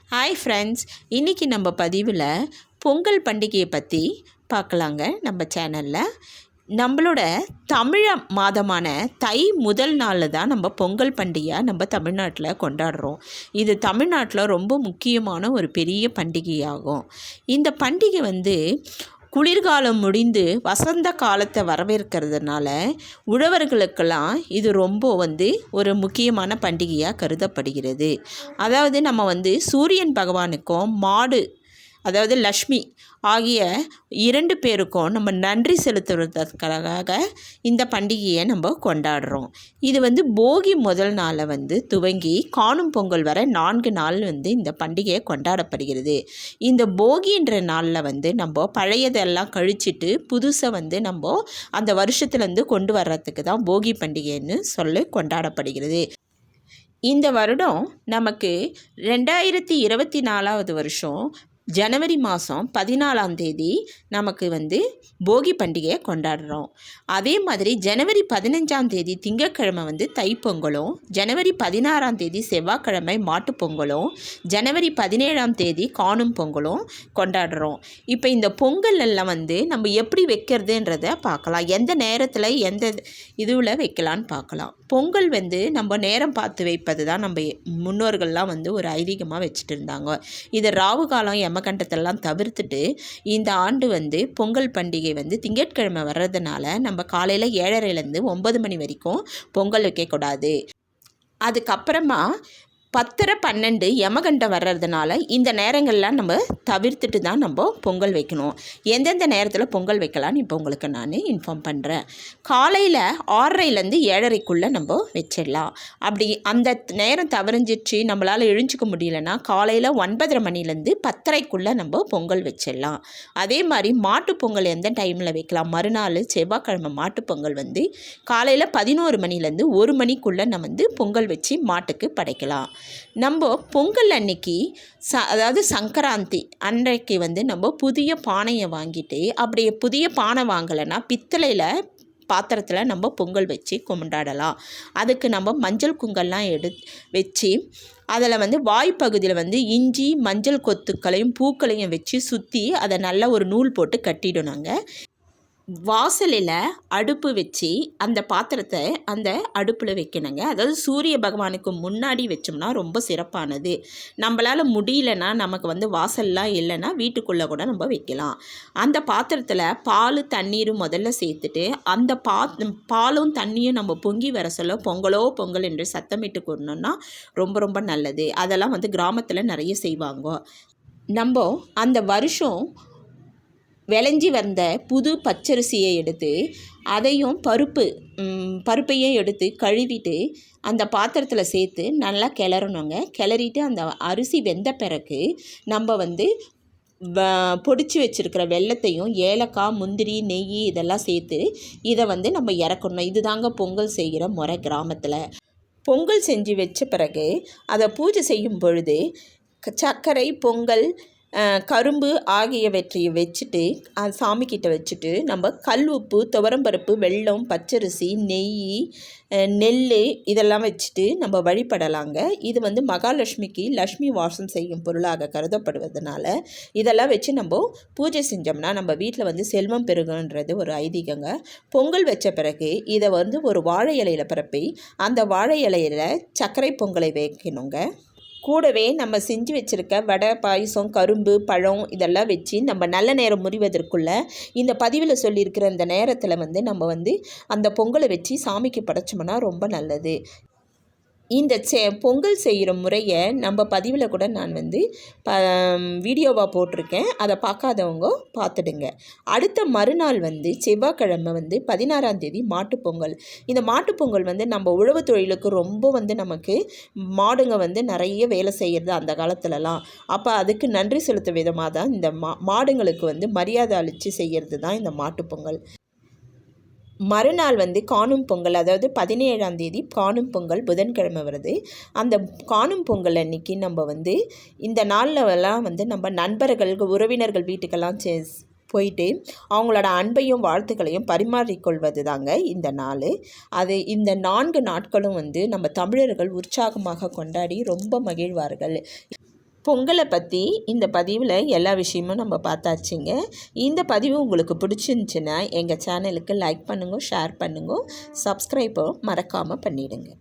Hi friends, இன்றைக்கி நம்ம பதிவில் பொங்கல் பண்டிகையை பற்றி பார்க்கலாங்க. நம்ம சேனலில் நம்மளோட தமிழ் மாதமான தை முதல் நாளில் தான் நம்ம பொங்கல் பண்டிகையாக நம்ம தமிழ்நாட்டில் கொண்டாடுறோம். இது தமிழ்நாட்டில் ரொம்ப முக்கியமான ஒரு பெரிய பண்டிகையாகும். இந்த பண்டிகை குளிர்காலம் முடிந்து வசந்த காலத்தை வரவேற்கிறதுனால உழவர்களுக்கெல்லாம் இது ரொம்ப ஒரு முக்கியமான பண்டிகையாக கருதப்படுகிறது. அதாவது நம்ம சூரியன் பகவானுக்கும் மாடு அதாவது லக்ஷ்மி ஆகிய 2 பேருக்கும் நம்ம நன்றி செலுத்துவதற்காக இந்த பண்டிகையை நம்ம கொண்டாடுறோம். இது போகி முதல் நாளை துவங்கி காணும் பொங்கல் வரை 4 நாள் இந்த பண்டிகையை கொண்டாடப்படுகிறது. இந்த போகின்ற நாளில் நம்ம பழையதெல்லாம் கழிச்சிட்டு புதுசை நம்ம அந்த வருஷத்துலேருந்து கொண்டு வர்றதுக்கு தான் போகி பண்டிகைன்னு சொல்லி கொண்டாடப்படுகிறது. இந்த வருடம் நமக்கு 2024 வருஷம் ஜனவரி மாதம் 14ஆம் தேதி நமக்கு போகி பண்டிகையை கொண்டாடுறோம். அதே மாதிரி ஜனவரி 15ஆம் தேதி திங்கட்கிழமை தைப்பொங்கலும், ஜனவரி 16ஆம் தேதி செவ்வாய்க்கிழமை மாட்டுப்பொங்கலும், ஜனவரி 17ஆம் தேதி காணும் பொங்கலும் கொண்டாடுறோம். இப்போ இந்த பொங்கல் எல்லாம் நம்ம எப்படி வைக்கிறதுன்றதை பார்க்கலாம். எந்த நேரத்தில் எந்த இதுவில் வைக்கலான்னு பார்க்கலாம். பொங்கல் நம்ம நேரம் பார்த்து வைப்பது தான் நம்ம முன்னோர்கள்லாம் ஒரு ஐதீகமாக வச்சுட்டு இருந்தாங்க. இது ராவு காலம் யமகண்டத்தெல்லாம் தவிர்த்துட்டு இந்த ஆண்டு பொங்கல் பண்டிகை திங்கட்கிழமை வர்றதுனால நம்ம காலையில் 7:30லேருந்து 9 மணி வரைக்கும் பொங்கல் வைக்கக்கூடாது. அதுக்கப்புறமா 10:30, 12 யமகண்டம் வர்றதுனால இந்த நேரங்கள்லாம் நம்ம தவிர்த்துட்டு தான் நம்ம பொங்கல் வைக்கணும். எந்தெந்த நேரத்தில் பொங்கல் வைக்கலான்னு இப்போ உங்களுக்கு நான் இன்ஃபார்ம் பண்ணுறேன். காலையில் 6:30லேருந்து 7:30க்குள்ளே நம்ம வச்சிடலாம். அப்படி அந்த நேரம் தவறிஞ்சிச்சு நம்மளால் எழுஞ்சிக்க முடியலன்னா காலையில் 9:30 மணிலேருந்து 10:30க்குள்ளே நம்ம பொங்கல் வச்சிடலாம். அதே மாதிரி மாட்டுப்பொங்கல் எந்த டைமில் வைக்கலாம்? மறுநாள் செவ்வாய்க்கிழமை மாட்டுப்பொங்கல் காலையில் 11 மணிலேருந்து 1 மணிக்குள்ளே நம்ம பொங்கல் வச்சு மாட்டுக்கு படைக்கலாம். நம்ம பொங்கல் அன்னைக்கு அதாவது சங்கராந்தி அன்றைக்கு நம்ம புதிய பானையை வாங்கிட்டு, அப்படியே புதிய பானை வாங்கலைன்னா பித்தளையில் பாத்திரத்தில் நம்ம பொங்கல் வச்சு கொண்டாடலாம். அதுக்கு நம்ம மஞ்சள் குங்கெல்லாம் வச்சு அதில் வாய்ப்பகுதியில் இஞ்சி மஞ்சள் கொத்துக்களையும் பூக்களையும் வச்சு சுற்றி அதை நல்லா ஒரு நூல் போட்டு கட்டிடணுங்க. வாசலில் அடுப்பு வச்சு அந்த பாத்திரத்தை அந்த அடுப்பில் வைக்கணுங்க. அதாவது சூரிய பகவானுக்கு முன்னாடி வச்சோம்னா ரொம்ப சிறப்பானது. நம்மளால் முடியலன்னா நமக்கு வாசல்லாம் இல்லைன்னா வீட்டுக்குள்ளே கூட நம்ம வைக்கலாம். அந்த பாத்திரத்தில் பால் தண்ணீரும் முதல்ல சேர்த்துட்டு அந்த பாலும் தண்ணியும் நம்ம பொங்கி வர சொல்ல பொங்கலோ பொங்கல் என்று சத்தமிட்டு கூறணும்னா ரொம்ப ரொம்ப நல்லது. அதெல்லாம் கிராமத்தில் நிறைய செய்வாங்க. நம்ம அந்த வருஷம் விளைஞ்சி வந்த புது பச்சரிசியை எடுத்து அதையும் பருப்பையும் எடுத்து கழுவிட்டு அந்த பாத்திரத்தில் சேர்த்து நல்லா கிளறணுங்க. கிளறிட்டு அந்த அரிசி வெந்த பிறகு நம்ம பொடிச்சு வச்சுருக்கிற வெல்லத்தையும் ஏலக்காய் முந்திரி நெய் இதெல்லாம் சேர்த்து இதை நம்ம இறக்கணும். இது தாங்க பொங்கல் செய்கிற முறை கிராமத்தில். பொங்கல் செஞ்சு வச்ச பிறகு அதை பூஜை செய்யும் பொழுது சர்க்கரை பொங்கல் கரும்பு ஆகியவற்றையும் வச்சுட்டு சாமிக்கிட்ட வச்சுட்டு நம்ம கல் உப்பு துவரம்பருப்பு வெல்லம் பச்சரிசி நெய் நெல் இதெல்லாம் வச்சுட்டு நம்ம வழிபடலாங்க. இது மகாலட்சுமிக்கு லக்ஷ்மி வாசம் செய்யும் பொருளாக கருதப்படுவதனால இதெல்லாம் வச்சு நம்ம பூஜை செஞ்சோம்னா நம்ம வீட்டில் செல்வம் பெருகுன்றது ஒரு ஐதீகங்க. பொங்கல் வச்ச பிறகு இதை ஒரு வாழை இலையில் பரப்பி அந்த வாழை இலையில் சர்க்கரை பொங்கலை வைக்கணுங்க. கூடவே நம்ம செஞ்சு வச்சுருக்க வடை பாயசம் கரும்பு பழம் இதெல்லாம் வச்சு நம்ம நல்ல நேரம் முடிவதற்குள்ளே இந்த பதிவில் சொல்லியிருக்கிற இந்த நேரத்தில் நம்ம அந்த பொங்கலை வச்சு சாமிக்கு படைச்சோம்னா ரொம்ப நல்லது. இந்த பொங்கல் செய்கிற முறையை நம்ம பதிவில் கூட நான் வீடியோவாக போட்டிருக்கேன். அதை பார்க்காதவங்க பார்த்துடுங்க. அடுத்த மறுநாள் செவ்வாய்க்கிழமை 16ஆம் தேதி மாட்டுப்பொங்கல். இந்த மாட்டுப்பொங்கல் நம்ம உழவு தொழிலுக்கு ரொம்ப நமக்கு மாடுங்க நிறைய வேலை செய்கிறது அந்த காலத்துலலாம். அப்போ அதுக்கு நன்றி செலுத்தும் விதமாக தான் இந்த மாடுங்களுக்கு மரியாதை அளித்து செய்கிறது தான் இந்த மாட்டுப்பொங்கல். மறுநாள் காணும் பொங்கல், அதாவது 17ஆம் தேதி காணும் பொங்கல் புதன்கிழமை வருது. அந்த காணும் பொங்கல் அன்றைக்கி நம்ம இந்த நாளிலலாம் நம்ம நண்பர்கள் உறவினர்கள் வீட்டுக்கெல்லாம் போயிட்டு அவங்களோட அன்பையும் வாழ்த்துக்களையும் பரிமாறிக்கொள்வது தாங்க இந்த நாள். அது இந்த 4 நாட்களும் நம்ம தமிழர்கள் உற்சாகமாக கொண்டாடி ரொம்ப மகிழ்வார்கள். பொங்கலை பற்றி இந்த பதிவில் எல்லா விஷயமும் நம்ம பார்த்தாச்சுங்க. இந்த பதிவு உங்களுக்கு பிடிச்சிருந்துச்சின்னா எங்கள் சேனலுக்கு லைக் பண்ணுங்க, ஷேர் பண்ணுங்க, சப்ஸ்கிரைபும் மறக்காமல் பண்ணிவிடுங்க.